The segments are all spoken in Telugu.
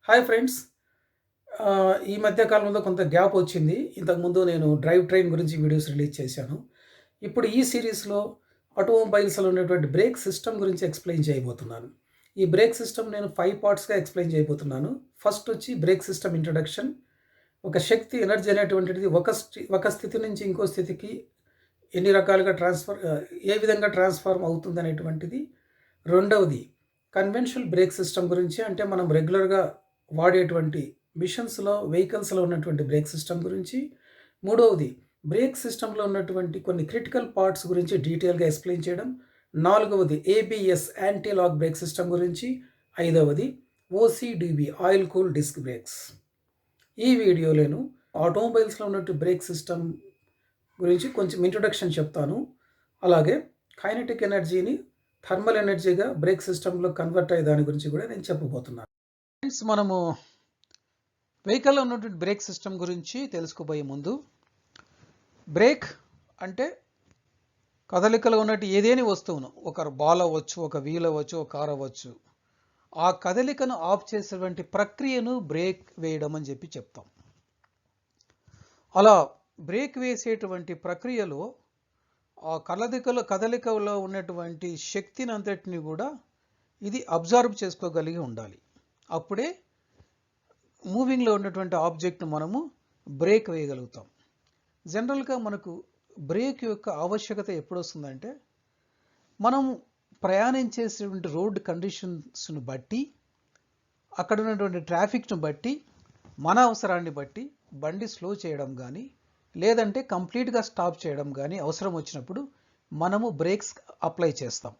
Hi friends. ఈ మధ్య కాలంలో కొంత గ్యాప్ వచ్చింది. ఇంతకుముందు నేను డ్రైవ్ ట్రైన్ గురించి వీడియోస్ రిలీజ్ చేశాను. ఇప్పుడు ఈ సీరీస్‌లో ఆటోమొబైల్స్‌లో ఉన్నటువంటి బ్రేక్ సిస్టమ్ గురించి ఎక్స్‌ప్లెయిన్ చేయబోతున్నాను. ఈ బ్రేక్ సిస్టమ్ నేను 5 పార్ట్స్‌గా ఎక్స్‌ప్లెయిన్ చేయబోతున్నాను. ఫస్ట్ వచ్చి బ్రేక్ సిస్టమ్ ఇంట్రడక్షన్. ఒక శక్తి ఎనర్జీ అనేటువంటిది ఒక స్థితి నుంచి ఇంకో స్థితికి ఎన్ని రకాలుగా ఏ విధంగా ట్రాన్స్‌ఫార్మ్ అవుతుందనేటువంటిది. రెండవది కన్వెన్షనల్ బ్రేక్ సిస్టమ్ గురించి, అంటే మనం రెగ్యులర్‌గా వాడేటువంటి మిషన్స్‌లో, వెహికల్స్‌లో ఉన్నటువంటి బ్రేక్ సిస్టమ్ గురించి. మూడవది బ్రేక్ సిస్టమ్‌లో ఉన్నటువంటి కొన్ని క్రిటికల్ పార్ట్స్ గురించి డీటెయిల్‌గా ఎక్స్‌ప్లెయిన్ చేయడం. నాలుగవది ABS anti lock brake system గురించి. ఐదవది OCDB oil cool disc brakes. ఈ వీడియోలోను ఆటోమొబైల్స్‌లో ఉన్నట్టు బ్రేక్ సిస్టమ్ గురించి కొంచెం ఇంట్రొడక్షన్ చెప్తాను. అలాగే కైనెటిక్ ఎనర్జీని థర్మల్ ఎనర్జీగా బ్రేక్ సిస్టంలో కన్వర్ట్ అయ్యే దాని గురించి కూడా నేను చెప్పబోతున్నాను. ఫ్రెండ్స్, మనము వెహికల్లో ఉన్నటువంటి బ్రేక్ సిస్టమ్ గురించి తెలుసుకోబోయే ముందు, బ్రేక్ అంటే కదలికలో ఉన్నట్టు ఏదేని వస్తువును, ఒక బాల్ అవ్వచ్చు, ఒక వీల్ అవ్వచ్చు, ఒక కార్ అవ్వచ్చు, ఆ కదలికను ఆఫ్ చేసేటువంటి ప్రక్రియను బ్రేక్ వేయడం అని చెప్పి చెప్తాం. అలా బ్రేక్ వేసేటువంటి ప్రక్రియలో ఆ కదలికలో ఉన్నటువంటి శక్తిని అంతటిని కూడా ఇది అబ్జర్వ్ చేసుకోగలిగి ఉండాలి. అప్పుడే మూవింగ్లో ఉన్నటువంటి ఆబ్జెక్ట్ను మనము బ్రేక్ వేయగలుగుతాం. జనరల్గా మనకు బ్రేక్ యొక్క ఆవశ్యకత ఎప్పుడు వస్తుందంటే, మనం ప్రయాణించేటువంటి రోడ్ కండిషన్స్ను బట్టి, అక్కడ ఉన్నటువంటి ట్రాఫిక్ను బట్టి, మన అవసరాన్ని బట్టి బండి స్లో చేయడం కానీ, లేదంటే కంప్లీట్గా స్టాప్ చేయడం కానీ అవసరం వచ్చినప్పుడు మనము బ్రేక్స్ అప్లై చేస్తాం.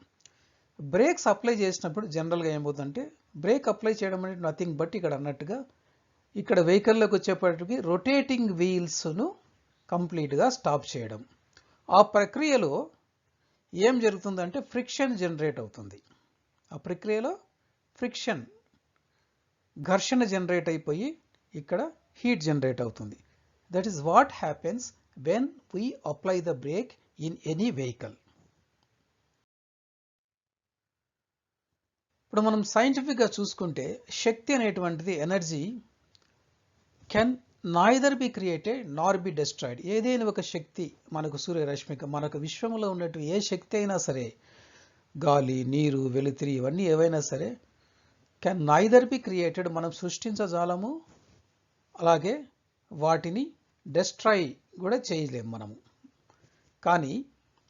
బ్రేక్స్ అప్లై చేసినప్పుడు జనరల్గా ఏమవుతుందంటే, బ్రేక్ అప్లై చేయడం అనేది నథింగ్ బట్ ఇక్కడ అన్నట్టుగా ఇక్కడ వెహికల్లోకి వచ్చేప్పటికి రొటేటింగ్ వీల్స్ను కంప్లీట్గా స్టాప్ చేయడం. ఆ ప్రక్రియలో ఏం జరుగుతుందంటే ఫ్రిక్షన్ జనరేట్ అవుతుంది. ఆ ప్రక్రియలో ఫ్రిక్షన్, ఘర్షణ జనరేట్ అయిపోయి ఇక్కడ హీట్ జనరేట్ అవుతుంది. That is what happens when we apply the brake in any vehicle. ఇప్పుడు మనం సైంటిఫిక్గా చూసుకుంటే, శక్తి అనేటువంటిది energy can neither be created nor be destroyed. ఏదైనా ఒక శక్తి, మనకు సూర్యరశ్మిక, మనకు విశ్వంలో ఉన్నట్టు ఏ శక్తి అయినా సరే, గాలి, నీరు, వెలుతురు, ఇవన్నీ ఏవైనా సరే కెన్ నాయిదర్ బి క్రియేటెడ్, మనం సృష్టించజాలము, అలాగే వాటిని డెస్ట్రాయ్ కూడా చేయలేము మనము. కానీ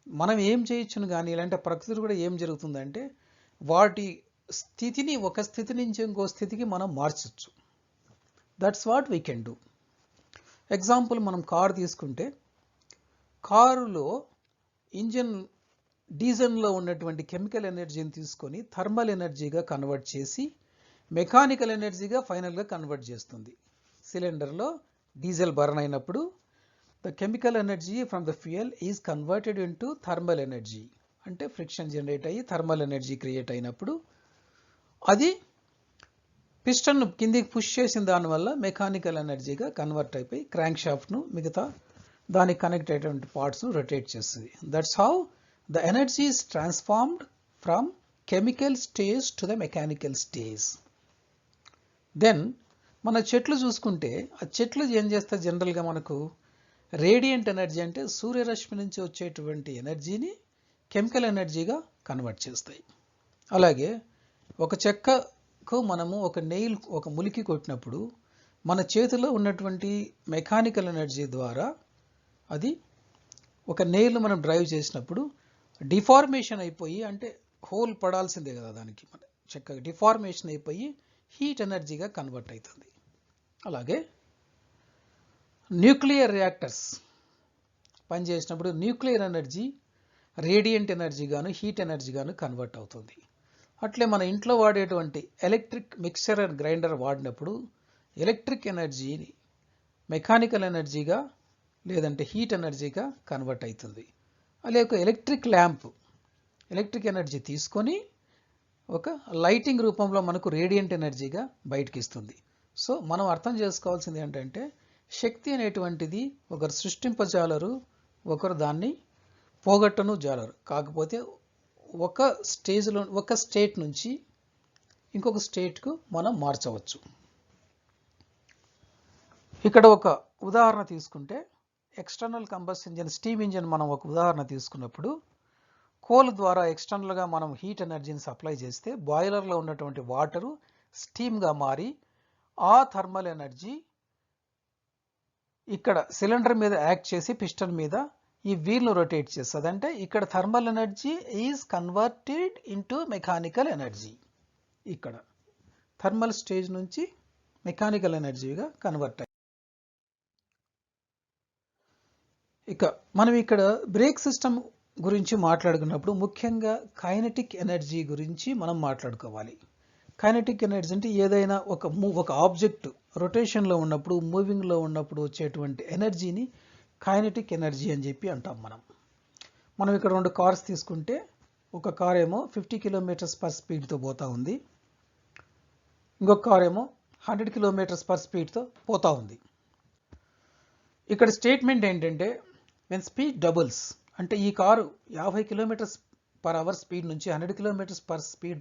మనం ఏం చేయొచ్చును కానీ, ఇలాంటి ప్రకృతి కూడా ఏం జరుగుతుందంటే, వాటి స్థితిని ఒక స్థితి నుంచి ఇంకో స్థితికి మనం మార్చచ్చు. That's what we can do. Example, మనం కారు తీసుకుంటే, కారులో ఇంజిన్ డీజిల్లో ఉన్నటువంటి కెమికల్ ఎనర్జీని తీసుకొని థర్మల్ ఎనర్జీగా కన్వర్ట్ చేసి మెకానికల్ ఎనర్జీగా ఫైనల్గా కన్వర్ట్ చేస్తుంది. సిలిండర్లో డీజిల్ బర్న్ అయినప్పుడు the chemical energy from the fuel is converted into thermal energy. అంటే ఫ్రిక్షన్ జనరేట్ అయ్యి థర్మల్ ఎనర్జీ క్రియేట్ అయినప్పుడు అది పిస్టన్ను కిందికి పుష్ చేసిన దానివల్ల మెకానికల్ ఎనర్జీగా కన్వర్ట్ అయిపోయి క్రాంక్ షాఫ్ట్ను, మిగతా దానికి కనెక్ట్ అయ్యేటువంటి పార్ట్స్ను రొటేట్ చేస్తుంది. That's how the energy is transformed from chemical stage to the mechanical stage. Then మన చెట్లు చూసుకుంటే, ఆ చెట్లు ఏం చేస్తాయి, జనరల్గా మనకు రేడియంట్ ఎనర్జీ అంటే సూర్యరశ్మి నుంచి వచ్చేటువంటి ఎనర్జీని కెమికల్ ఎనర్జీగా కన్వర్ట్ చేస్తాయి. అలాగే ఒక చెక్కకు మనము ఒక ములికి కొట్టినప్పుడు మన చేతిలో ఉన్నటువంటి మెకానికల్ ఎనర్జీ ద్వారా అది ఒక నెయిల్ మనం డ్రైవ్ చేసినప్పుడు డిఫార్మేషన్ అయిపోయి, అంటే హోల్ పడాల్సిందే కదా దానికి, మన చెక్క డిఫార్మేషన్ అయిపోయి హీట్ ఎనర్జీగా కన్వర్ట్ అవుతుంది. అలాగే న్యూక్లియర్ రియాక్టర్స్ పనిచేసినప్పుడు న్యూక్లియర్ ఎనర్జీ రేడియంట్ ఎనర్జీ గాను హీట్ ఎనర్జీ గాను కన్వర్ట్ అవుతుంది. అట్లే మన ఇంట్లో వాడేటువంటి ఎలక్ట్రిక్ మిక్సర్ అండ్ గ్రైండర్ వాడినప్పుడు ఎలక్ట్రిక్ ఎనర్జీని మెకానికల్ ఎనర్జీగా లేదంటే హీట్ ఎనర్జీగా కన్వర్ట్ అవుతుంది. అలాగే ఒక ఎలక్ట్రిక్ ల్యాంప్ ఎలక్ట్రిక్ ఎనర్జీ తీసుకొని ఒక లైటింగ్ రూపంలో మనకు రేడియంట్ ఎనర్జీగా బయటకి ఇస్తుంది. సో మనం అర్థం చేసుకోవాల్సింది ఏంటంటే, శక్తి అనేటువంటిది ఒకరు సృష్టింపజాలరు, ఒకరు దాన్ని పోగొట్టను జాలరు. కాకపోతే ఒక స్టేట్ నుంచి ఇంకొక స్టేట్కు మనం మార్చవచ్చు. ఇక్కడ ఒక ఉదాహరణ తీసుకుంటే external combustion engine, steam engine మనం ఒక ఉదాహరణ తీసుకున్నప్పుడు కోల్ ద్వారా ఎక్స్టర్నల్గా మనం హీట్ ఎనర్జీని సప్లై చేస్తే బాయిలర్లో ఉన్నటువంటి వాటరు స్టీమ్గా మారి ఆ థర్మల్ ఎనర్జీ ఇక్కడ సిలిండర్ మీద యాక్ట్ చేసి పిస్టన్ మీద ఈ వీల్ను రొటేట్ చేస్తుంది. అంటే ఇక్కడ thermal energy is converted into mechanical energy. ఇక్కడ థర్మల్ స్టేజ్ నుంచి మెకానికల్ ఎనర్జీగా కన్వర్ట్ అయ్యి. ఇక మనం ఇక్కడ బ్రేక్ సిస్టమ్ గురించి మాట్లాడుకున్నప్పుడు ముఖ్యంగా కైనెటిక్ ఎనర్జీ గురించి మనం మాట్లాడుకోవాలి. కైనెటిక్ ఎనర్జీ అంటే ఏదైనా ఒక ఆబ్జెక్ట్ రొటేషన్లో ఉన్నప్పుడు, మూవింగ్లో ఉన్నప్పుడు వచ్చేటువంటి ఎనర్జీని కైనెటిక్ ఎనర్జీ అని చెప్పి అంటాం. మనం ఇక్కడ 2 కార్స్ తీసుకుంటే ఒక కార్ ఏమో 50 కిలోమీటర్స్ పర్ స్పీడ్తో పోతా ఉంది, ఇంకొక కార్ ఏమో 100 కిలోమీటర్స్ పర్ స్పీడ్తో పోతా ఉంది. ఇక్కడ స్టేట్మెంట్ ఏంటంటే వెన్ స్పీడ్ డబుల్స్, అంటే ఈ car 50 kilometres per hour speed నుంచి 100 కిలోమీటర్స్ పర్ స్పీడ్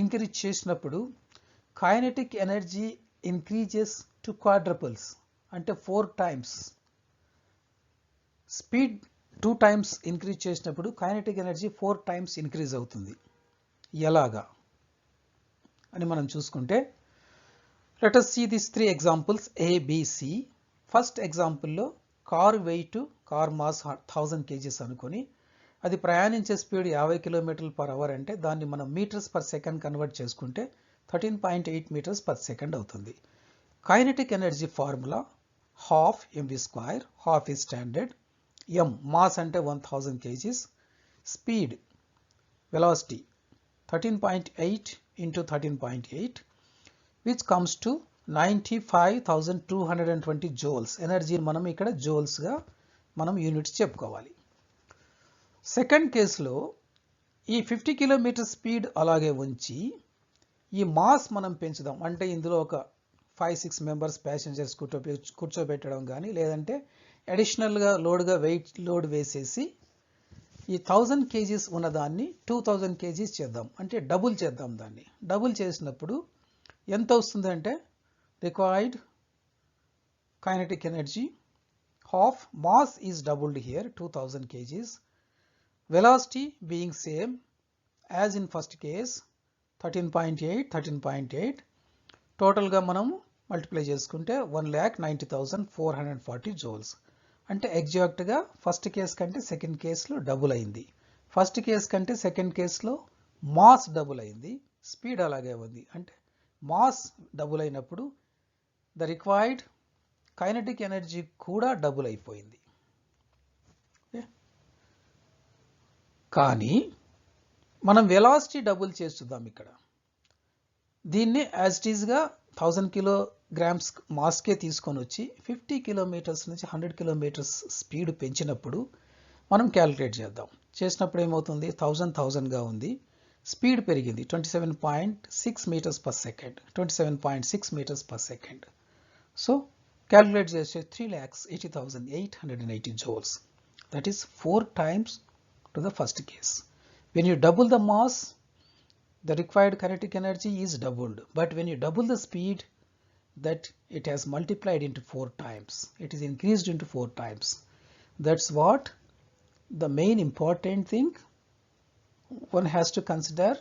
ఇంక్రీజ్ చేసినప్పుడు kinetic energy increases to quadruples, అంటే 4 టైమ్స్. స్పీడ్ 2 టైమ్స్ ఇంక్రీజ్ చేసినప్పుడు కైనెటిక్ ఎనర్జీ 4 టైమ్స్ ఇంక్రీజ్ అవుతుంది. ఎలాగా అని మనం చూసుకుంటే let us see these 3 examples A, B, C. First ఎగ్జాంపుల్లో car weight, car mass 1000 kgs అనుకొని అది ప్రయాణించే స్పీడ్ 50 కిలోమీటర్లు పర్ అవర్ అంటే దాన్ని మనం మీటర్స్ పర్ సెకండ్ కన్వర్ట్ చేసుకుంటే 13.8 మీటర్స్ పర్ సెకండ్ అవుతుంది. Kinetic energy formula ½ mv², ½ is standard, m mass అంటే 1000 kgs, speed velocity 13.8 into 13.8 which comes to 95,220 joules. ఎనర్జీని మనం ఇక్కడ జోల్స్గా మనం యూనిట్స్ చెప్పుకోవాలి. సెకండ్ కేసులో ఈ 50 కిలోమీటర్ స్పీడ్ అలాగే ఉంచి ఈ మాస్ మనం పెంచుదాం. అంటే ఇందులో ఒక 5-6 మెంబర్స్ ప్యాసింజర్స్ కూర్చోబెట్టడం కానీ, లేదంటే అడిషనల్గా లోడ్ వేసేసి ఈ 1000 kgs ఉన్నదాన్ని 2000 kgs చేద్దాం, అంటే డబుల్ చేద్దాం. దాన్ని డబుల్ చేసినప్పుడు ఎంత వస్తుందంటే required kinetic energy half, mass is doubled here 2000 kgs, velocity being same as in first case 13.8, total గా మనం మల్టిప్లై చేసుకుంటే 1,90,440 joules. అంటే ఎగ్జాక్ట్ గా ఫస్ట్ కేస్ కంటే సెకండ్ కేసులో డబుల్ అయింది. ఫస్ట్ కేస్ కంటే సెకండ్ కేసులో మాస్ డబుల్ అయింది, స్పీడ్ అలాగే ఉంది. అంటే మాస్ డబుల్ అయినప్పుడు ద రిక్వైర్డ్ కైనెటిక్ ఎనర్జీ కూడా డబుల్ అయిపోయింది. కానీ మనం వెలాసిటీ డబుల్ చేస్తున్నాం. ఇక్కడ దీన్ని యాజ్ ఇట్ ఈస్గా 1000 కిలోగ్రామ్స్ మాస్కే తీసుకొని వచ్చి 50 కిలోమీటర్స్ నుంచి 100 కిలోమీటర్స్ స్పీడ్ పెంచినప్పుడు మనం క్యాలిక్యులేట్ చేద్దాం. చేసినప్పుడు ఏమవుతుంది, 1000గా ఉంది, స్పీడ్ పెరిగింది 27.6 metres per second, 27.6 metres per second. So calculate చేస్తే 3,80,880 joules. That is 4 times to the first case. When you double the mass, the required kinetic energy is doubled. But when you double the speed, that it has multiplied into 4 times. It is increased into 4 times. That's what the main important thing one has to consider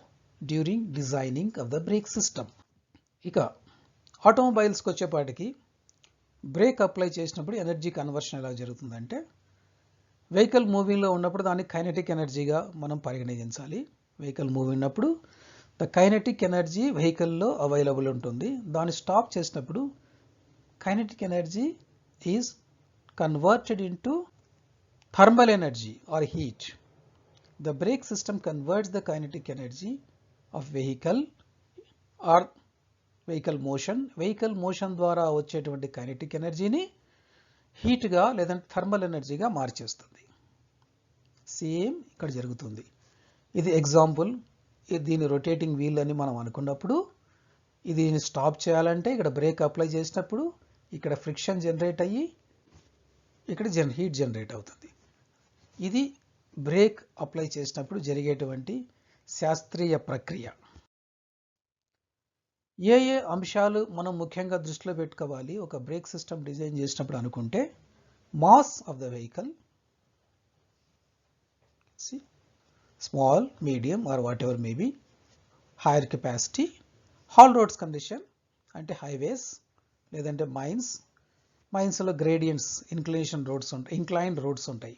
during designing of the brake system. ఇక ఆటోమొబైల్స్కి వచ్చేపాటికి బ్రేక్ అప్లై చేసినప్పుడు ఎనర్జీ కన్వర్షన్ ఎలా జరుగుతుందంటే, వెహికల్ మూవింగ్లో ఉన్నప్పుడు దాన్ని కైనెటిక్ ఎనర్జీగా మనం పరిగణించాలి. వెహికల్ మూవ్ ఉన్నప్పుడు ద కైనెటిక్ ఎనర్జీ వెహికల్లో అవైలబుల్ ఉంటుంది. దాన్ని స్టాప్ చేసినప్పుడు kinetic energy is converted into thermal energy or heat. The brake system converts the kinetic energy of vehicle or vehicle motion ద్వారా వచ్చేటువంటి కైనెటిక్ ఎనర్జీని హీట్గా లేదంటే థర్మల్ ఎనర్జీగా మార్చేస్తుంది. సేమ్ ఇక్కడ జరుగుతుంది. ఇది ఎగ్జాంపుల్. దీని రొటేటింగ్ వీల్ అని మనం అనుకున్నప్పుడు దీన్ని స్టాప్ చేయాలంటే ఇక్కడ బ్రేక్ అప్లై చేసినప్పుడు ఇక్కడ ఫ్రిక్షన్ జనరేట్ అయ్యి ఇక్కడ హీట్ జనరేట్ అవుతుంది. ఇది బ్రేక్ అప్లై చేసినప్పుడు జరిగేటువంటి శాస్త్రీయ ప్రక్రియ. ఏ ఏ అంశాలు మనం ముఖ్యంగా దృష్టిలో పెట్టుకోవాలి ఒక బ్రేక్ సిస్టమ్ డిజైన్ చేసినప్పుడు అనుకుంటే, mass of the vehicle, small, medium are what ever maybe, hire capacity, hall roads condition అంటే హైవేస్ లేదంటే మైన్స్లో గ్రేడియంట్స్, ఇంక్లైన్డ్ రోడ్స్ ఉంటాయి.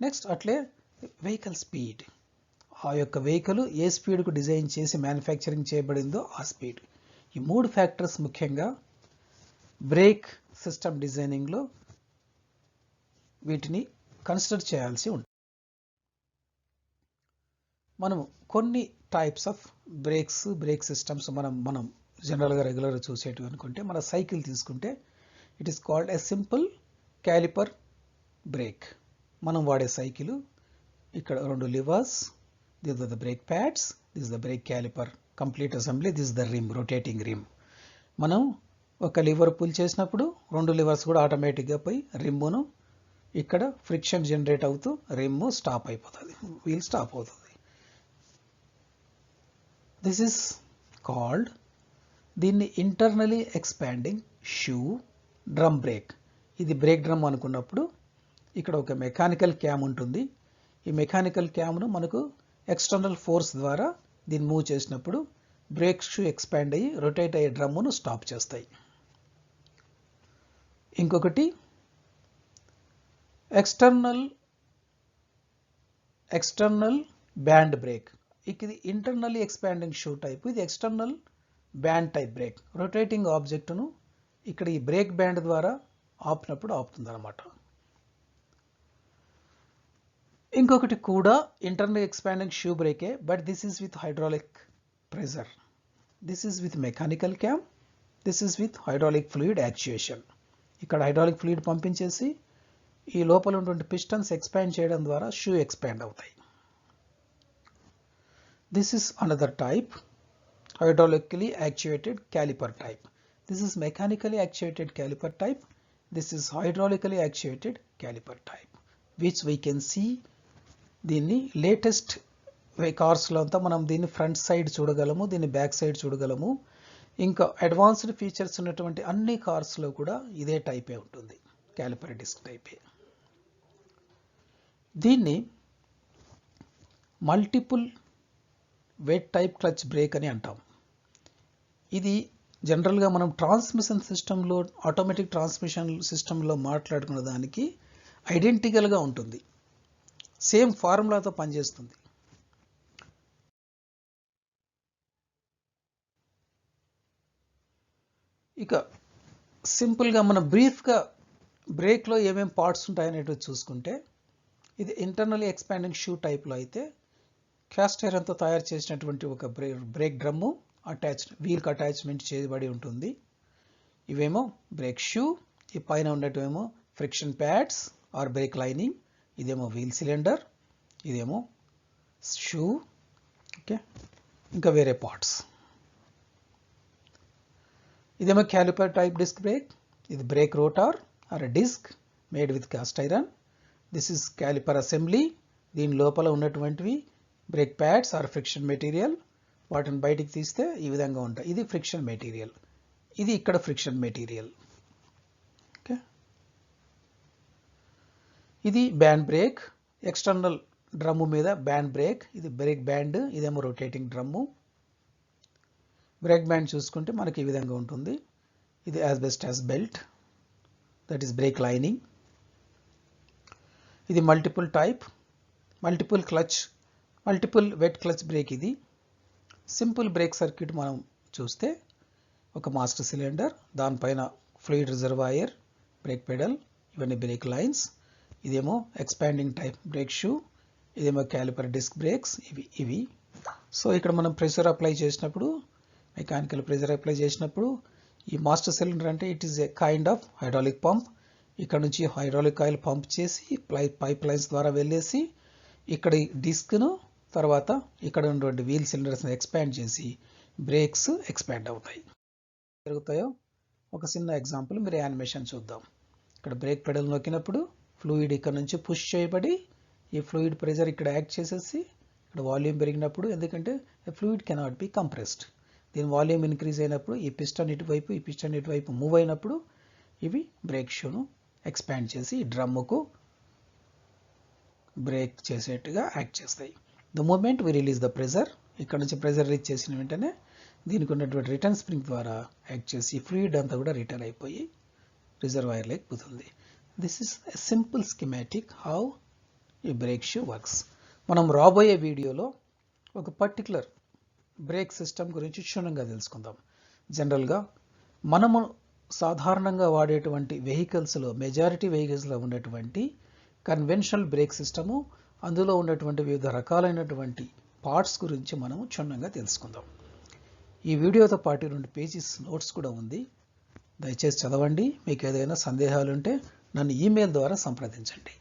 నెక్స్ట్ అట్లే వెహికల్ స్పీడ్, ఆ యొక్క వెహికల్ ఏ స్పీడ్కు డిజైన్ చేసి మ్యానుఫ్యాక్చరింగ్ చేయబడిందో ఆ స్పీడ్. ఈ 3 ఫ్యాక్టర్స్ ముఖ్యంగా బ్రేక్ సిస్టమ్ డిజైనింగ్లో వీటిని కన్సిడర్ చేయాల్సి ఉంటుంది. మనము కొన్ని టైప్స్ ఆఫ్ బ్రేక్ సిస్టమ్స్ మనం జనరల్గా రెగ్యులర్గా చూసేటివి అనుకుంటే, మన సైకిల్ తీసుకుంటే it is called a simple calliper brake. మనం వాడే సైకిల్ ఇక్కడ 2 levers, this are the brake pads, this the brake calliper complete assembly, this the rim, rotating rim. మనం ఒక లివర్ పుల్ చేసినప్పుడు 2 లివర్స్ కూడా ఆటోమేటిక్గా పోయి రిమ్మును ఇక్కడ ఫ్రిక్షన్ జనరేట్ అవుతూ రిమ్ స్టాప్ అయిపోతుంది, వీల్ స్టాప్ అవుతుంది. దిస్ ఈస్ కాల్డ్, దీన్ని internally expanding shoe drum break. ఇది బ్రేక్ డ్రమ్ అనుకున్నప్పుడు ఇక్కడ ఒక మెకానికల్ క్యామ్ ఉంటుంది. ఈ మెకానికల్ క్యామ్ను మనకు ఎక్స్టర్నల్ ఫోర్స్ ద్వారా దీన్ని మూవ్ చేసినప్పుడు బ్రేక్ షూ ఎక్స్పాండ్ అయ్యి రొటేట్ అయ్యే డ్రమ్మును స్టాప్ చేస్తాయి. ఇంకొకటి ఎక్స్టర్నల్ బ్యాండ్ బ్రేక్. ఇది ఇంటర్నల్లీ ఎక్స్పాండింగ్ షూ టైప్, ఇది external band type brake. Rotating ఆబ్జెక్ట్ను ఇక్కడ ఈ బ్రేక్ బ్యాండ్ ద్వారా ఆపినప్పుడు ఆపుతుంది అనమాట. ఇంకొకటి కూడా ఇంటర్నల్ ఎక్స్పాండింగ్ షూ బ్రేకే, but this is with hydraulic pressure. This is with mechanical cam, this is with hydraulic fluid actuation. ఇక్కడ హైడ్రాలిక్ ఫ్లూయిడ్ పంపించేసి ఈ లోపల ఉన్నటువంటి పిస్టన్స్ ఎక్స్పాండ్ చేయడం ద్వారా షూ ఎక్స్పాండ్ అవుతాయి. This is another type, hydraulically actuated caliper type. This is mechanically actuated caliper type. This is hydraulically actuated caliper type, which we can see దీన్ని లేటెస్ట్ కార్స్లో అంతా మనం దీన్ని ఫ్రంట్ సైడ్ చూడగలము, దీన్ని బ్యాక్ సైడ్ చూడగలము. ఇంకా అడ్వాన్స్డ్ ఫీచర్స్ ఉన్నటువంటి అన్ని కార్స్లో కూడా ఇదే టైపే ఉంటుంది, క్యాలిపర్ డిస్క్ టైపే. దీన్ని multiple wet type clutch brake అని అంటాం. ఇది జనరల్గా మనం ట్రాన్స్మిషన్ సిస్టంలో, ఆటోమేటిక్ ట్రాన్స్మిషన్ సిస్టంలో మాట్లాడుకున్న దానికి ఐడెంటికల్గా ఉంటుంది, సేమ్ ఫార్ములాతో పనిచేస్తుంది. ఇక సింపుల్గా మనం బ్రీఫ్గా బ్రేక్లో ఏమేమి పార్ట్స్ ఉంటాయనేటివి చూసుకుంటే, ఇది ఇంటర్నల్లీ ఎక్స్పాండింగ్ షూ టైప్లో అయితే క్యాస్ట్ ఐరన్తో తయారు చేసినటువంటి ఒక బ్రేక్ డ్రమ్ము అటాచ్డ్ వీల్కి అటాచ్మెంట్ చేయబడి ఉంటుంది. ఇవేమో బ్రేక్ షూ, ఈ పైన ఉన్నట్టువేమో friction pads or brake lining, ఇదేమో వీల్ సిలిండర్, ఇదేమో షూ. ఓకే, ఇంకా వేరే పార్ట్స్. ఇదేమో క్యాలిపర్ టైప్ డిస్క్ బ్రేక్, ఇది brake rotor or disc made with cast iron. This is caliper assembly, దీని లోపల ఉన్నటువంటివి brake pads or friction material, వాటిని బయటికి తీస్తే ఈ విధంగా ఉంటాయి. ఇది ఫ్రిక్షన్ మెటీరియల్, ఇది ఇక్కడ ఫ్రిక్షన్ మెటీరియల్. ఓకే, ఇది బ్యాండ్ బ్రేక్, ఎక్స్టర్నల్ డ్రమ్ము మీద బ్యాండ్ బ్రేక్, ఇది బ్రేక్ బ్యాండ్, ఇదేమో రొటేటింగ్ డ్రమ్ము. బ్రేక్ బ్యాండ్ చూసుకుంటే మనకి ఈ విధంగా ఉంటుంది. ఇది asbestos belt, that is brake lining. ఇది multiple type, multiple clutch, multiple wet clutch brake. ఇది సింపుల్ బ్రేక్ సర్క్యూట్ మనం చూస్తే ఒక మాస్టర్ సిలిండర్, దానిపైన ఫ్లూయిడ్ రిజర్వాయర్, బ్రేక్ పెడల్, ఇవన్నీ బ్రేక్ లైన్స్. ఇదేమో ఎక్స్పాండింగ్ టైప్ బ్రేక్ షూ, ఇదేమో క్యాలిపర్ డిస్క్ బ్రేక్స్, ఇవి. సో ఇక్కడ మనం ప్రెషర్ అప్లై చేసినప్పుడు, మెకానికల్ ప్రెషర్ అప్లై చేసినప్పుడు, ఈ మాస్టర్ సిలిండర్ అంటే it is a kind of hydraulic pump. ఇక్కడ నుంచి హైడ్రాలిక్ ఆయిల్ పంప్ చేసి పైప్ లైన్స్ ద్వారా వెళ్ళేసి ఇక్కడ డిస్క్ను, తర్వాత ఇక్కడ ఉన్నటువంటి వీల్ సిలిండర్స్ని ఎక్స్పాండ్ చేసి బ్రేక్స్ ఎక్స్పాండ్ అవుతాయి. జరుగుతాయో ఒక చిన్న ఎగ్జాంపుల్ మీరు యానిమేషన్ చూద్దాం. ఇక్కడ బ్రేక్ పెడల్ నొక్కినప్పుడు ఫ్లూయిడ్ ఇక్కడ నుంచి పుష్ చేయబడి ఈ ఫ్లూయిడ్ ప్రెషర్ ఇక్కడ యాక్ట్ చేసేసి ఇక్కడ వాల్యూమ్ పెరిగినప్పుడు, ఎందుకంటే ఫ్లూయిడ్ కెనాట్ బి కంప్రెస్డ్, దీని వాల్యూమ్ ఇంక్రీజ్ అయినప్పుడు ఈ పిస్టన్ ఇటువైపు మూవ్ అయినప్పుడు ఇవి బ్రేక్ షూను ఎక్స్పాండ్ చేసి ఈ డ్రమ్ముకు బ్రేక్ చేసేట్టుగా యాక్ట్ చేస్తాయి. The moment we release the pressure, ఇక్కడ నుంచి ప్రెజర్ రిలీజ్ చేసిన వెంటనే దీనికి ఉన్నటువంటి రిటర్న్ స్ప్రింగ్ ద్వారా యాక్ట్ చేసి ఫ్లూయిడ్ అంతా కూడా రిటర్న్ అయిపోయి రిజర్వాయర్లోకి పోతుంది. This is a simple schematic how ఈ బ్రేక్ షూ వర్క్స్. మనం రాబోయే వీడియోలో ఒక పర్టికులర్ బ్రేక్ సిస్టమ్ గురించి క్షుణ్ణంగా తెలుసుకుందాం. జనరల్గా మనము సాధారణంగా వాడేటువంటి వెహికల్స్లో మెజారిటీ వెహికల్స్లో ఉన్నటువంటి కన్వెన్షనల్ బ్రేక్ సిస్టము, అందులో ఉన్నటువంటి వివిధ రకాలైనటువంటి పార్ట్స్ గురించి మనము క్షుణ్ణంగా తెలుసుకుందాం. ఈ వీడియోతో పాటు 2 పేజెస్ నోట్స్ కూడా ఉంది, దయచేసి చదవండి. మీకు ఏదైనా సందేహాలు ఉంటే నన్ను ఈమెయిల్ ద్వారా సంప్రదించండి.